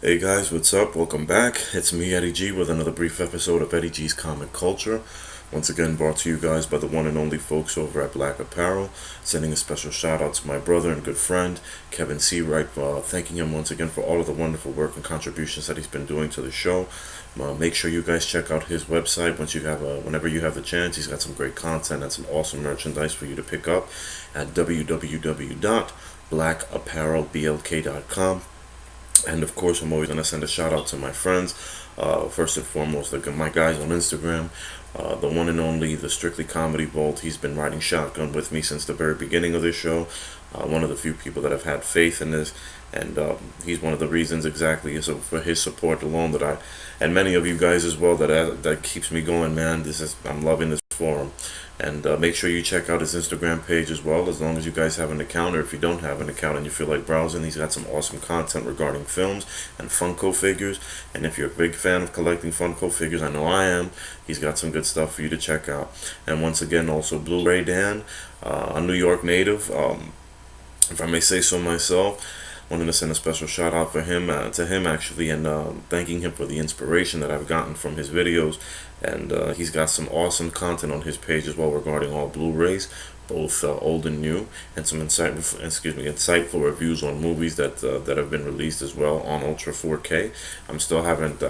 Hey guys, what's up? Welcome back. It's me, Eddie G, with another brief episode of Eddie G's Comic Culture. Once again, brought to you guys by the one and only folks over at Black Apparel. Sending a special shout out to my brother and good friend, Kevin Seawright, thanking him once again for all of the wonderful work and contributions that he's been doing to the show. Make sure you guys check out his website whenever you have the chance. He's got some great content and some awesome merchandise for you to pick up at www.blackapparelblk.com. And of course, I'm always going to send a shout out to my friends. First and foremost, my guys on Instagram, the one and only, the Strictly Comedy Vault. He's been riding shotgun with me since the very beginning of this show. One of the few people that have had faith in this. And he's one of the reasons exactly so for his support alone and many of you guys as well, that keeps me going, man. I'm loving this forum. And make sure you check out his Instagram page as well, as long as you guys have an account, or if you don't have an account and you feel like browsing, he's got some awesome content regarding films and Funko figures. And if you're a big fan of collecting Funko figures, I know I am, he's got some good stuff for you to check out. And once again, also Blu-ray Dan, a New York native, if I may say so myself. Wanted to send a special shout out to him actually, and thanking him for the inspiration that I've gotten from his videos. And he's got some awesome content on his page as well regarding all Blu-rays, both old and new, and some insightful reviews on movies that have been released as well on Ultra 4K. I still haven't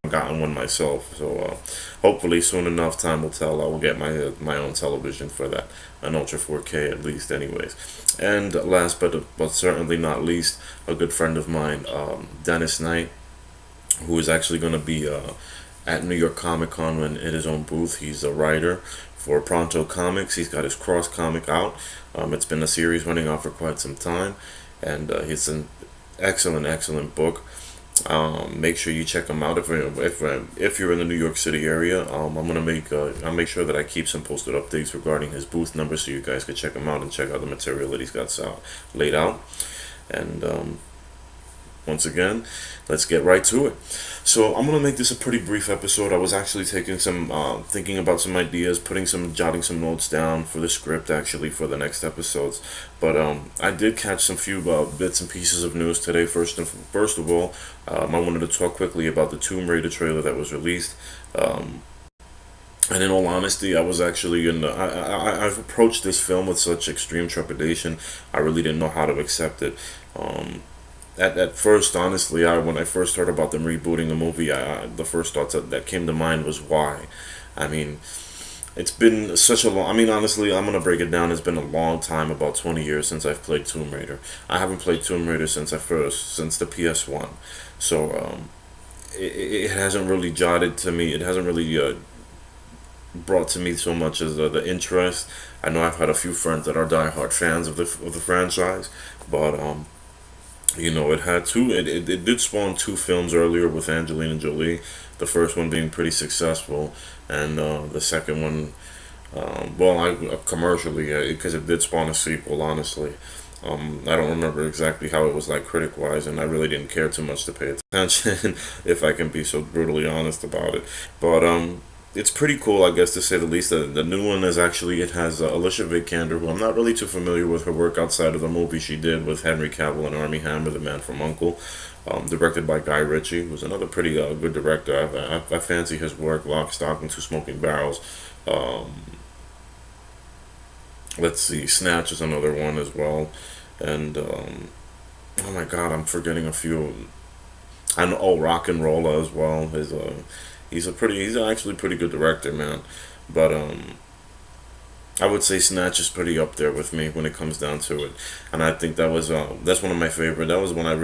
gotten one myself, so hopefully soon enough, time will tell. I will get my own television for that, an Ultra 4K at least, anyways. And last but certainly not least, a good friend of mine, Dennis Knight, who is actually going to be at New York Comic Con in his own booth. He's a writer for Pronto Comics. He's got his Cross comic out. It's been a series running on for quite some time, and it's an excellent book. Make sure you check him out if you're in the New York City area. I'll make sure that I keep some posted updates regarding his booth number, so you guys can check him out and check out the material that he's got laid out. And once again, let's get right to it. So I'm gonna make this a pretty brief episode. I was actually taking thinking about some ideas, jotting some notes down for the script actually for the next episodes. But I did catch some few bits and pieces of news today. First of all, I wanted to talk quickly about the Tomb Raider trailer that was released. And in all honesty, I was actually I've approached this film with such extreme trepidation. I really didn't know how to accept it. At first, honestly, when I first heard about them rebooting the movie, the first thoughts that came to mind was why. I mean, it's been such a long. I mean, honestly, I'm gonna break it down. It's been a long time, about 20 years since I've played Tomb Raider. I haven't played Tomb Raider since the PS1. So it hasn't really jotted to me. It hasn't really brought to me so much as the interest. I know I've had a few friends that are diehard fans of the franchise, but it had it did spawn two films earlier with Angelina Jolie. The first one being pretty successful, and the second one, commercially, because it did spawn a sequel. Honestly, I don't remember exactly how it was like critic wise, and I really didn't care too much to pay attention, if I can be so brutally honest about it. But it's pretty cool, I guess, to say the least. The new one it has Alicia Vikander, who I'm not really too familiar with her work outside of the movie she did with Henry Cavill and Armie Hammer, the Man from U.N.C.L.E., directed by Guy Ritchie, who's another pretty good director. I fancy his work. Lock, Stock, and Two Smoking Barrels. Let's see, Snatch is another one as well. And, oh my god, I'm forgetting a few. I know, Rock and Rolla as well. He's actually a pretty good director, man. But I would say Snatch is pretty up there with me when it comes down to it, and I think that's one of my favorite. That was when I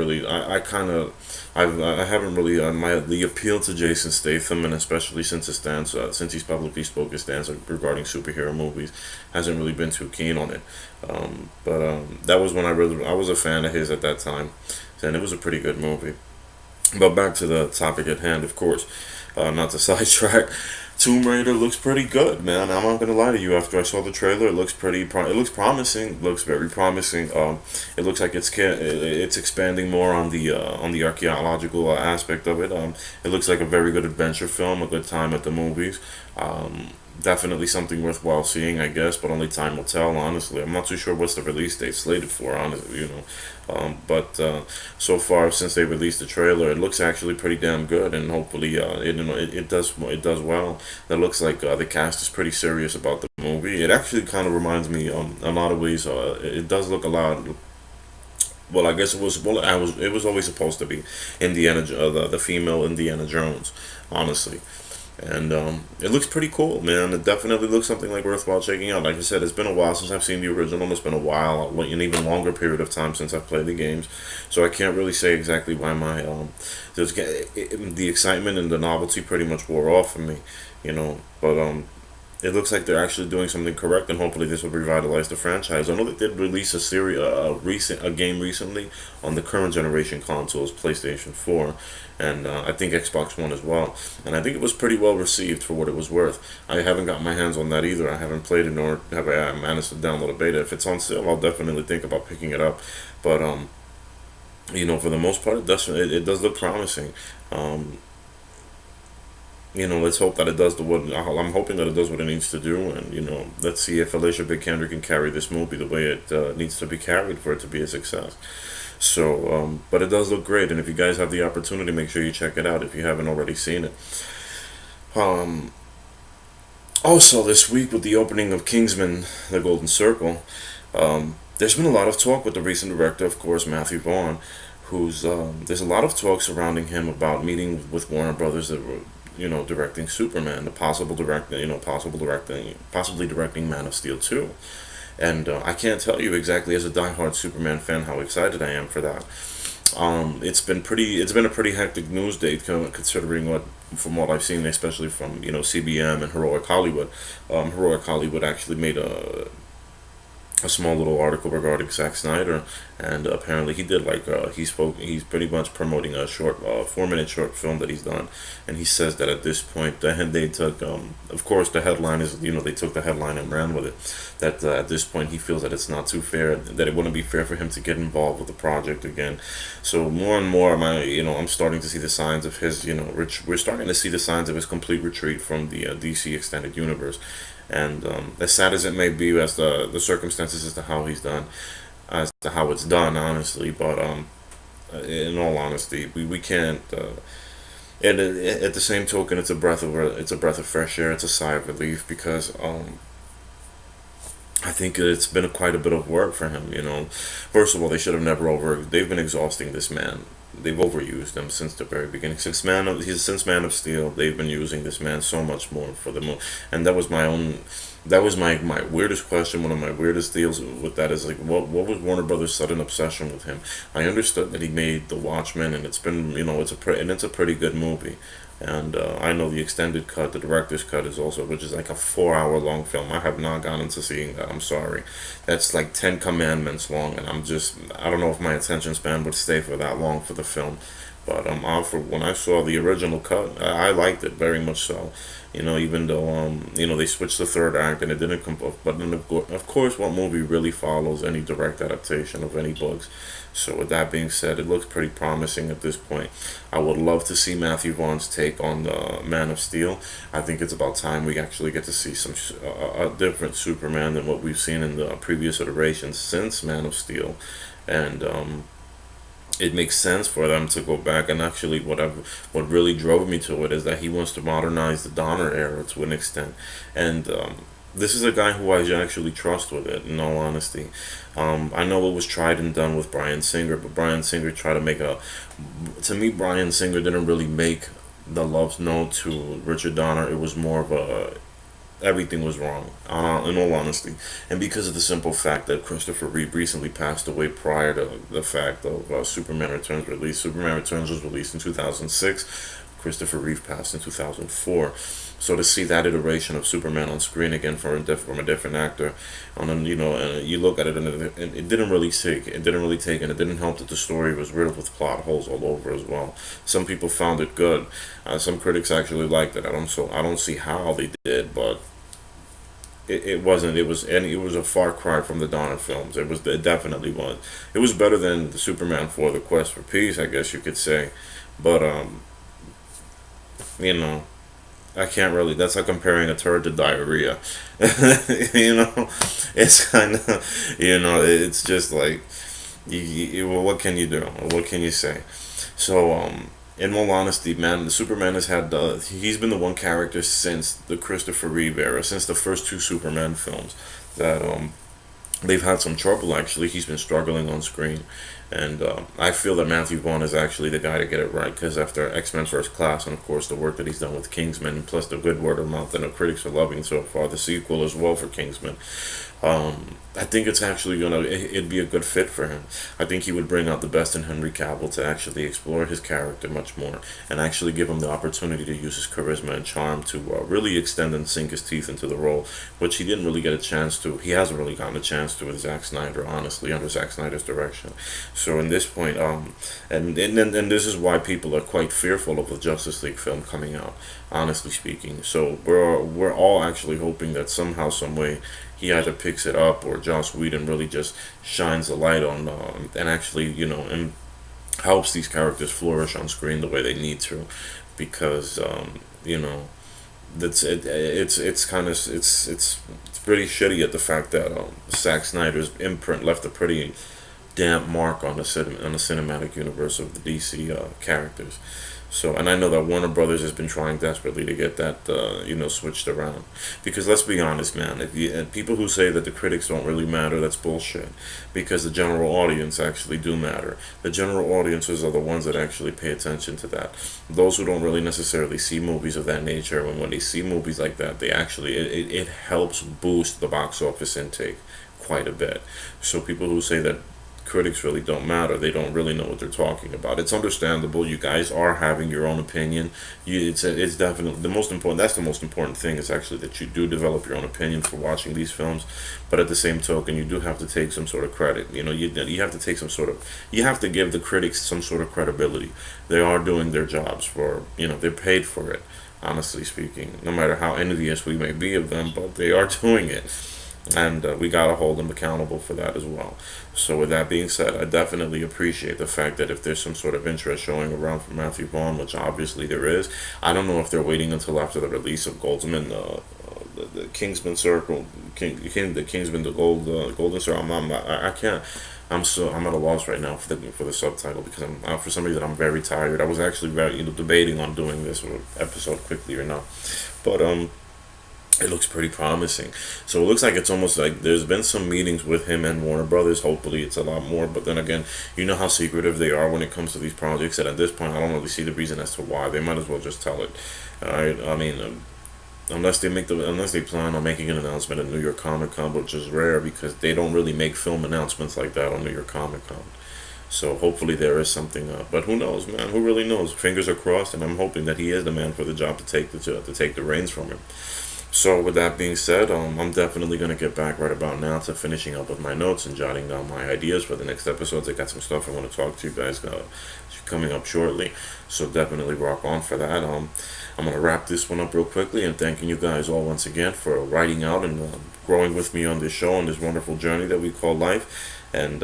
haven't really the appeal to Jason Statham, and especially since he's publicly spoke his stance regarding superhero movies, hasn't really been too keen on it. But that was when I was a fan of his at that time, and it was a pretty good movie. But back to the topic at hand, of course. Not to sidetrack, Tomb Raider looks pretty good, man. I'm not gonna lie to you. After I saw the trailer, it looks it looks promising. It looks very promising. It looks like it's expanding more on the archaeological aspect of it. It looks like a very good adventure film, a good time at the movies. Definitely something worthwhile seeing, I guess, but only time will tell. Honestly, I'm not too sure what's the release date slated for. Honestly, but so far since they released the trailer, it looks actually pretty damn good, and hopefully, it does well. It looks like the cast is pretty serious about the movie. It actually kind of reminds me, in a lot of ways. It does look a lot. Well, I guess it was. Well, it was always supposed to be the female Indiana Jones, honestly. And it looks pretty cool, man. It definitely looks something like worthwhile checking out. Like I said, it's been a while since I've seen the original. It's been a while, an even longer period of time since I've played the games. So I can't really say exactly why the excitement and the novelty pretty much wore off for me, But it looks like they're actually doing something correct, and hopefully this will revitalize the franchise. I know they did release a game recently on the current generation consoles, PlayStation 4, and I think Xbox One as well. And I think it was pretty well received for what it was worth. I haven't got my hands on that either. I haven't played it, nor have I managed to download a beta. If it's on sale, I'll definitely think about picking it up. But for the most part, it does look promising. Um, let's hope that it does the what I'm hoping that it does what it needs to do, and let's see if Alicia Vikander can carry this movie the way it needs to be carried for it to be a success. So, but it does look great, and if you guys have the opportunity, make sure you check it out if you haven't already seen it. Um, Also, this week with the opening of Kingsman: The Golden Circle, there's been a lot of talk with the recent director, of course, Matthew Vaughn, who's there's a lot of talk surrounding him about meeting with Warner Brothers that were, directing Superman, the possible direct, possibly directing Man of Steel 2. And I can't tell you exactly, as a diehard Superman fan, how excited I am for that. It's been a pretty hectic news day, considering from what I've seen, especially from CBM and Heroic Hollywood. Heroic Hollywood actually made a small little article regarding Zack Snyder, and apparently he did he's pretty much promoting a short 4-minute short film that he's done, and he says that at this point they took of course the headline is they took the headline and ran with it, that at this point he feels that it's not too fair, that it wouldn't be fair for him to get involved with the project again. So more and more I'm starting to see the signs of his we're starting to see the signs of his complete retreat from the DC extended universe. And as sad as it may be, as the circumstances as to how he's done, as to how it's done, honestly. But in all honesty, we can't. And at the same token, it's a breath of fresh air. It's a sigh of relief, because I think it's been quite a bit of work for him. First of all, they should have never over. They've been exhausting this man. They've overused him since the very beginning. Since Man of Steel, they've been using this man so much more for the movie. And that was my own. That was my weirdest question. One of my weirdest deals with that is, like, what was Warner Brothers' sudden obsession with him? I understood that he made The Watchmen, and it's a pretty good movie. And I know the extended cut, the director's cut, is also, which is like a 4 hour long film. I have not gone into seeing that. I'm sorry. That's like 10 commandments long, and I don't know if my attention span would stay for that long for the film. But when I saw the original cut, I liked it very much so. Even though they switched the third act and it didn't come up. But then of course, what movie really follows any direct adaptation of any books? So with that being said, it looks pretty promising at this point. I would love to see Matthew Vaughn's take on the Man of Steel. I think it's about time we actually get to see a different Superman than what we've seen in the previous iterations since Man of Steel, and it makes sense for them to go back. And actually, what really drove me to it is that he wants to modernize the Donner era to an extent, and this is a guy who I actually trust with it, in all honesty. I know it was tried and done with Bryan Singer, but Bryan Singer tried to make to me, Bryan Singer didn't really make the love note to Richard Donner. It was more of everything was wrong, in all honesty. And because of the simple fact that Christopher Reeve recently passed away prior to the fact of Superman Returns release. Superman Returns was released in 2006. Christopher Reeve passed in 2004. So to see that iteration of Superman on screen again from a different actor, you look at it, and it didn't really take. It didn't really take, and it didn't help that the story was riddled with plot holes all over as well. Some people found it good. Some critics actually liked it. I don't see how they did, but it wasn't. It was a far cry from the Donner films. It definitely was. It was better than the Superman 4: The Quest for Peace, I guess you could say, but you know. I can't really. That's like comparing a turd to diarrhea. You know, it's kind of, it's just like, well, what can you do? What can you say? So, in all honesty, man, the Superman has had he's been the one character since the Christopher Reeve era, since the first two Superman films, that they've had some trouble. Actually, he's been struggling on screen, and I feel that Matthew Vaughn is actually the guy to get it right, because after X-Men First Class, and of course the work that he's done with Kingsman, plus the good word of mouth that the critics are loving so far, the sequel as well for Kingsman, I think it's actually it'd be a good fit for him. I think he would bring out the best in Henry Cavill to actually explore his character much more, and actually give him the opportunity to use his charisma and charm to really extend and sink his teeth into the role, which he didn't really get a chance to. He hasn't really gotten a chance to with Zack Snyder, honestly, under Zack Snyder's direction. So in this point, and this is why people are quite fearful of the Justice League film coming out, honestly speaking. So we're all actually hoping that somehow, some way, he either picks it up, or Joss Whedon really just shines a light on, and actually, and helps these characters flourish on screen the way they need to, because that's it's kind of it's pretty shitty at the fact that Zack Snyder's imprint left a pretty damp mark on the cinematic universe of the DC characters. So, and I know that Warner Brothers has been trying desperately to get that, switched around. Because let's be honest, man, and people who say that the critics don't really matter, that's bullshit. Because the general audience actually do matter. The general audiences are the ones that actually pay attention to that. Those who don't really necessarily see movies of that nature, and when they see movies like that, they actually, it helps boost the box office intake quite a bit. So people who say that critics really don't matter, they don't really know what they're talking about. It's understandable. You guys are having your own opinion. It's definitely the most important. That's the most important thing, is actually that you do develop your own opinion for watching these films. But at the same token, you do have to take some sort of credit. You have to take some sort of. You have to give the critics some sort of credibility. They are doing their jobs for. They're paid for it. Honestly speaking, no matter how envious we may be of them, but they are doing it. And we gotta hold them accountable for that as well. So with that being said, I definitely appreciate the fact that if there's some sort of interest showing around for Matthew Vaughn, which obviously there is, I don't know if they're waiting until after the release of Goldsman, the Kingsman Circle, the Kingsman, the Golden Circle. I can't. I'm at a loss right now for the subtitle, because for some reason I'm very tired. I was actually very debating on doing this episode quickly or not, but it looks pretty promising. So it looks like it's almost like there's been some meetings with him and Warner Brothers. Hopefully it's a lot more. But then again, you know how secretive they are when it comes to these projects. And at this point, I don't really see the reason as to why. They might as well just tell it. Alright, I mean, unless they plan on making an announcement at New York Comic Con, which is rare because they don't really make film announcements like that on New York Comic Con. So hopefully there is something up. But who knows, man? Who really knows? Fingers are crossed, and I'm hoping that he is the man for the job to take the reins from him. So with that being said, I'm definitely going to get back right about now to finishing up with my notes and jotting down my ideas for the next episodes. I got some stuff I want to talk to you guys coming up shortly, so definitely rock on for that. I'm going to wrap this one up real quickly, and thanking you guys all once again for writing out and growing with me on this show, on this wonderful journey that we call life, and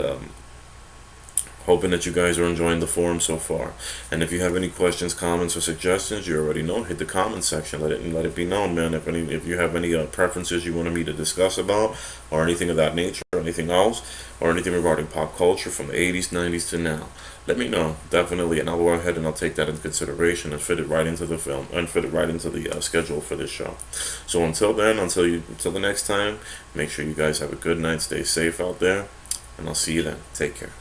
hoping that you guys are enjoying the forum so far. And if you have any questions, comments, or suggestions, you already know, hit the comment section. Let it be known, man. If you have any preferences you wanted me to discuss about, or anything of that nature, or anything else, or anything regarding pop culture from the 80s, 90s to now, let me know, definitely, and I'll go ahead and I'll take that into consideration and fit it right into the film, and fit it right into the schedule for this show. So until then, until the next time, make sure you guys have a good night, stay safe out there, and I'll see you then. Take care.